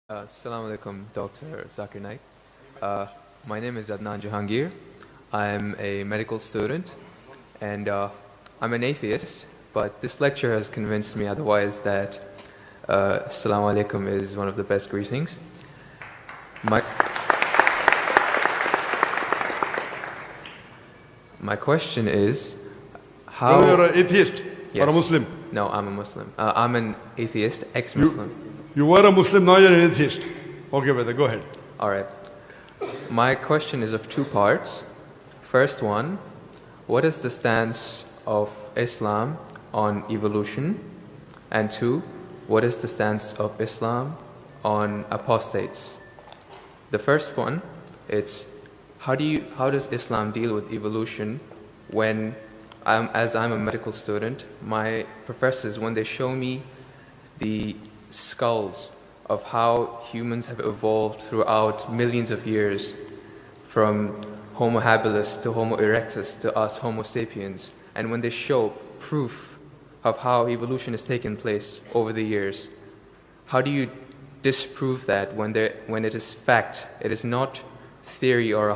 Assalamu alaikum, Dr. Zakir Naik. My name is Adnan Jahangir. I'm a medical student and I'm an atheist, but this lecture has convinced me otherwise that Assalamu alaikum is one of the best greetings. My question is, how... You're an atheist Yes. or a Muslim? No, I'm a Muslim. I'm an atheist, ex-Muslim. You were a Muslim, now you're an atheist. Okay, brother, go ahead. All right. My question is of two parts. First one, what is the stance of Islam on evolution? And two, what is the stance of Islam on apostates? The first one, it's how does Islam deal with evolution when, as I'm a medical student, my professors, when they show me the skulls of how humans have evolved throughout millions of years, from Homo habilis to Homo erectus to us Homo sapiens, and when they show proof of how evolution has taken place over the years, how do you disprove that when it is fact? It is not theory or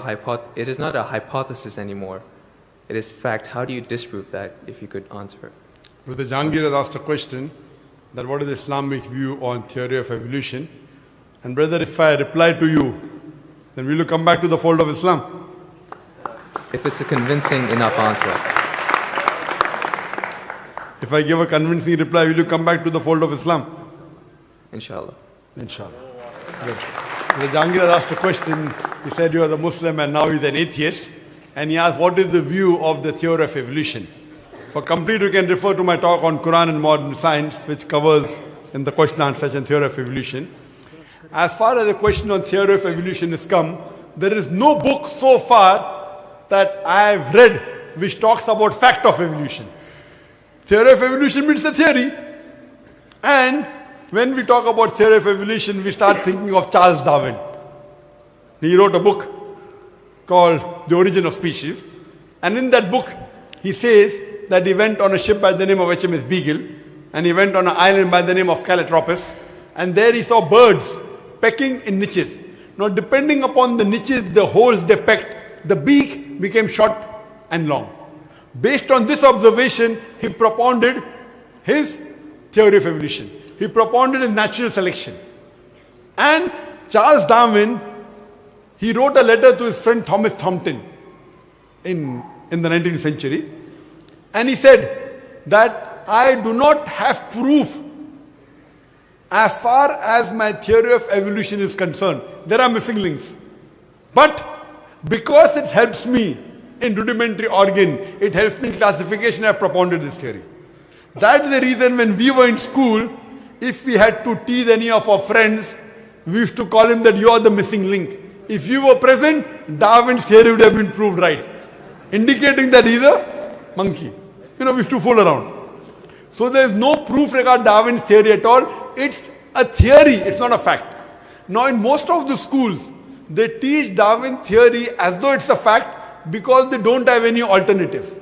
it is not a hypothesis anymore. It is fact. How do you disprove that, if you could answer it? Brother Jahangir has asked a question that what is the Islamic view on theory of evolution? And brother, if I reply to you, then will you come back to the fold of Islam? If it's a convincing enough answer. If I give a convincing reply, will you come back to the fold of Islam? Inshallah. Inshallah. Good. Brother Jahangir has asked a question. He said you are the Muslim and now he's an atheist. And he asked what is the view of the theory of evolution? For complete, you can refer to my talk on Quran and modern science, which covers in the question and answer session theory of evolution. As far as the question on theory of evolution is come, there is no book so far that I have read which talks about fact of evolution. Theory of evolution means the theory. And when we talk about theory of evolution, we start thinking of Charles Darwin. He wrote a book called The Origin of Species. And in that book, he says that he went on a ship by the name of HMS Beagle, and he went on an island by the name of Calotropis, and there he saw birds pecking in niches. Now, depending upon the niches, the holes they pecked, the beak became short and long. Based on this observation, he propounded his theory of evolution. He propounded his natural selection. And Charles Darwin, he wrote a letter to his friend Thomas Thompson in the 19th century. And he said that I do not have proof as far as my theory of evolution is concerned. There are missing links. But because it helps me in rudimentary organ, it helps me in classification, I have propounded this theory. That's the reason when we were in school, if we had to tease any of our friends, we used to call him that you are the missing link. If you were present, Darwin's theory would have been proved right, indicating that he's a monkey. We used to fool around. So there is no proof regarding Darwin's theory at all. It's a theory, it's not a fact. Now in most of the schools, they teach Darwin theory as though it's a fact because they don't have any alternative.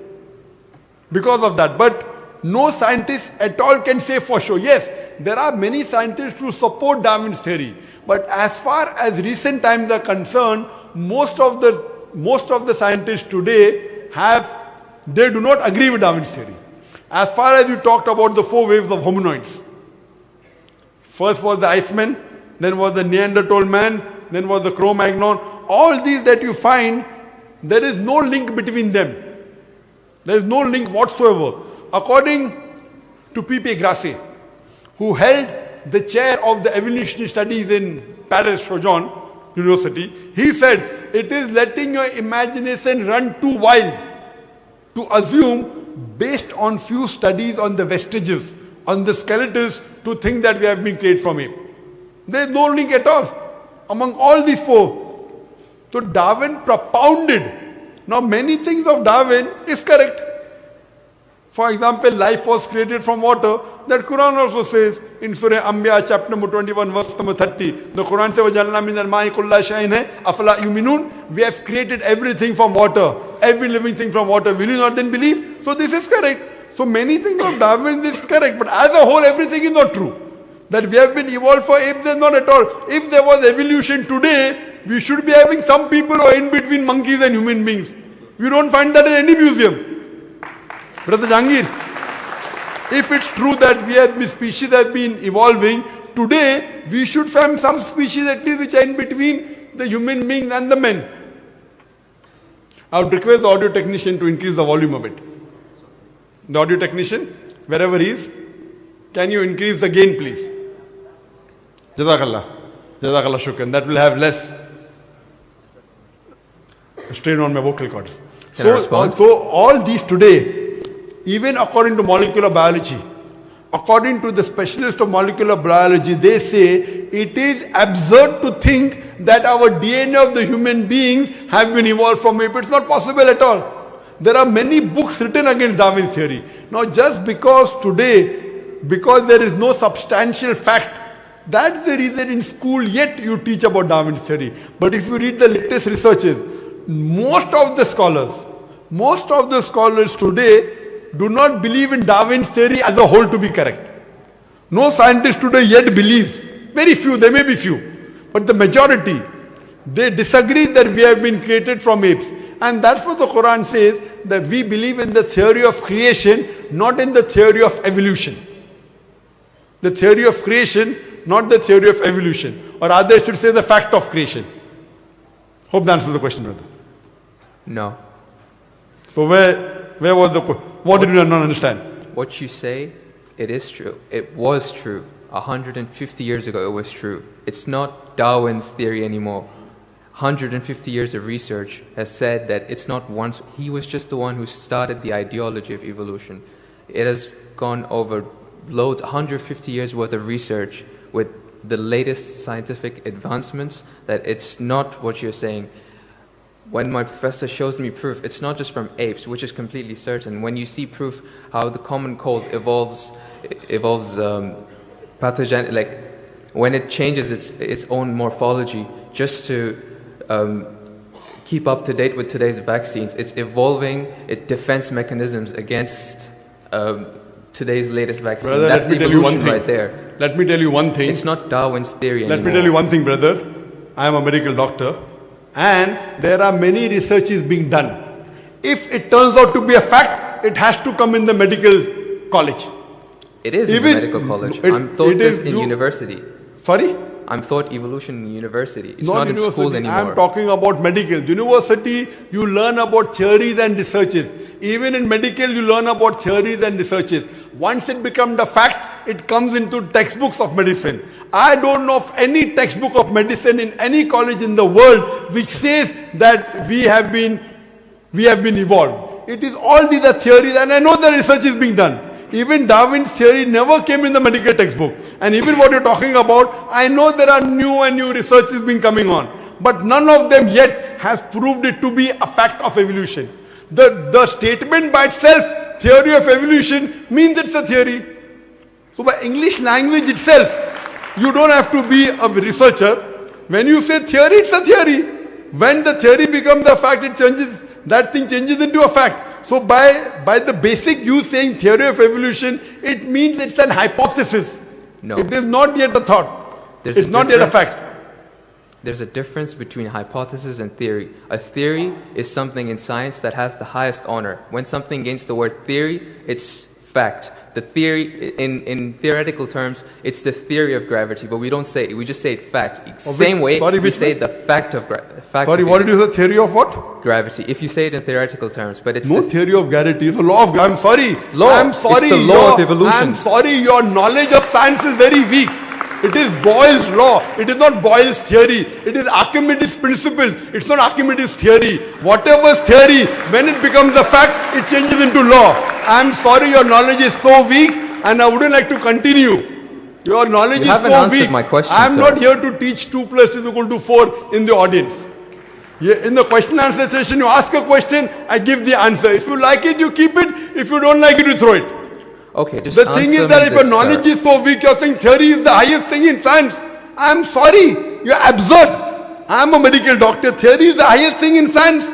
Because of that. But no scientist at all can say for sure. Yes, there are many scientists who support Darwin's theory. But as far as recent times are concerned, most of the scientists today they do not agree with Darwin's theory. As far as you talked about the 4 waves of hominoids. First was the Iceman, then was the Neanderthal man, then was the Cro-Magnon. All these that you find, there is no link between them. There is no link whatsoever. According to P.P. Grassi, who held the chair of the evolutionary studies in Paris Sorbonne University, he said, it is letting your imagination run too wild to assume, based on few studies on the vestiges, on the skeletons, to think that we have been created from ape. There is no link at all among all these 4. So Darwin propounded. Now many things of Darwin is correct. For example, life was created from water. That Quran also says in Surah Anbiya chapter number 21 verse number 30. The Quran says, وَجَعَلْنَا مِنَ الْمَاءِ كُلَّ شَيْءٍ أَفَلَا يُؤْمِنُونَ. We have created everything from water. Every living thing from water. Will you not then believe? So this is correct. So many things of Darwin is correct. But as a whole, everything is not true. That we have been evolved for apes, not at all. If there was evolution today, we should be having some people who are in between monkeys and human beings. You don't find that in any museum. Brother Jangir, if it's true that species have been evolving, today we should find some species at least which are in between the human beings and the men. I would request the audio technician to increase the volume a bit. The audio technician, wherever he is, can you increase the gain, please? Jazakallah. Jazakallah shukran. That will have less strain on my vocal cords. So all these today, even according to molecular biology, according to the specialist of molecular biology, they say it is absurd to think that our DNA of the human beings have been evolved from ape. It's not possible at all. There are many books written against Darwin's theory. Now just because there is no substantial fact, that's the reason in school yet you teach about Darwin's theory. But if you read the latest researches, most of the scholars today do not believe in Darwin's theory as a whole to be correct. No scientist today yet believes. Very few, there may be few. But the majority, they disagree that we have been created from apes. And that's what the Quran says, that we believe in the theory of creation, not in the theory of evolution. The theory of creation, not the theory of evolution. Or rather, I should say the fact of creation. Hope that answers the question, brother. No. So where was the question? What did you not understand? What you say, it is true. It was true. 150 years ago, it was true. It's not Darwin's theory anymore. 150 years of research has said that it's not once. He was just the one who started the ideology of evolution. It has gone over loads, 150 years worth of research with the latest scientific advancements, that it's not what you're saying. When my professor shows me proof, it's not just from apes, which is completely certain. When you see proof how the common cold evolves pathogen, like when it changes its own morphology just to keep up to date with today's vaccines, it's evolving its defense mechanisms against today's latest vaccine. Brother, that's evolution right there. Let me tell you one thing. It's not Darwin's theory anymore. Let me tell you one thing, brother. I am a medical doctor. And there are many researches being done. If it turns out to be a fact, it has to come in the medical college. It is in the medical college. I'm taught this in university. Sorry? I'm taught evolution in university. It's not in school anymore. I'm talking about medical. University, you learn about theories and researches. Even in medical, you learn about theories and researches. Once it becomes a fact, it comes into textbooks of medicine. I don't know of any textbook of medicine in any college in the world which says that we have been evolved. It is all these are theories, and I know the research is being done. Even Darwin's theory never came in the medical textbook. And even what you're talking about, I know there are new and new researches being coming on. But none of them yet has proved it to be a fact of evolution. The statement by itself, theory of evolution, means it's a theory. So by English language itself, you don't have to be a researcher. When you say theory, it's a theory. When the theory becomes a fact, it changes. That thing changes into a fact. So by the basic you saying theory of evolution, it means it's an hypothesis. No. It is not yet a thought. It's not yet a fact. There's a difference between hypothesis and theory. A theory is something in science that has the highest honor. When something gains the word theory, it's fact. The theory, in theoretical terms, it's the theory of gravity, but we don't say it, we just say it fact. Same way, we say the fact of gravity. Sorry, what did you say? Theory of what? Gravity. If you say it in theoretical terms, but it's no theory of gravity. It's a law of gravity. I'm sorry. I'm sorry. It's the law of evolution. I'm sorry. Your knowledge of science is very weak. It is Boyle's law. It is not Boyle's theory. It is Archimedes' principles. It's not Archimedes' theory. Whatever's theory, when it becomes a fact, it changes into law. I'm sorry, your knowledge is so weak, and I wouldn't like to continue. Your knowledge is so weak. My question, I'm not here to teach 2 + 2 = 4 in the audience. In the question answer session, you ask a question, I give the answer. If you like it, you keep it. If you don't like it, you throw it. Okay, just the thing is that if your knowledge is so weak, you're saying theory is the highest thing in science. I'm sorry, you're absurd. I'm a medical doctor. Theory is the highest thing in science.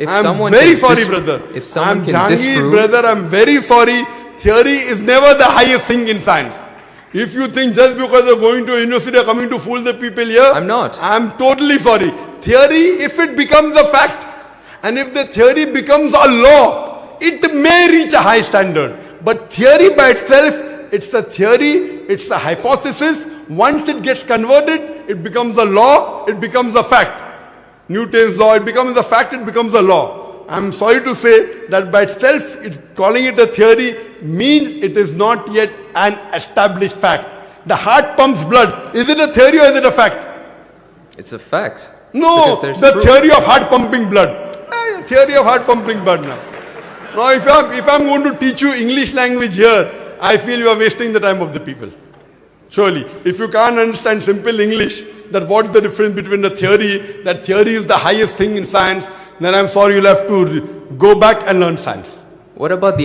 I'm very sorry, brother. If someone I'm very sorry. Theory is never the highest thing in science. If you think just because they're going to a university are coming to fool the people here, I'm not. I'm totally sorry. Theory, if it becomes a fact, and if the theory becomes a law, it may reach a high standard. But theory by itself, it's a theory, it's a hypothesis. Once it gets converted, it becomes a law, it becomes a fact. Newton's law, it becomes a fact, it becomes a law. I'm sorry to say that by itself, calling it a theory means it is not yet an established fact. The heart pumps blood. Is it a theory or is it a fact? It's a fact. No, Because there's the proof. theory of heart pumping blood. Theory of heart pumping blood now. Now if I'm going to teach you English language here, I feel you are wasting the time of the people. Surely, if you can't understand simple English, that what's the difference between a theory, that theory is the highest thing in science, then I'm sorry, you'll have to go back and learn science. What about the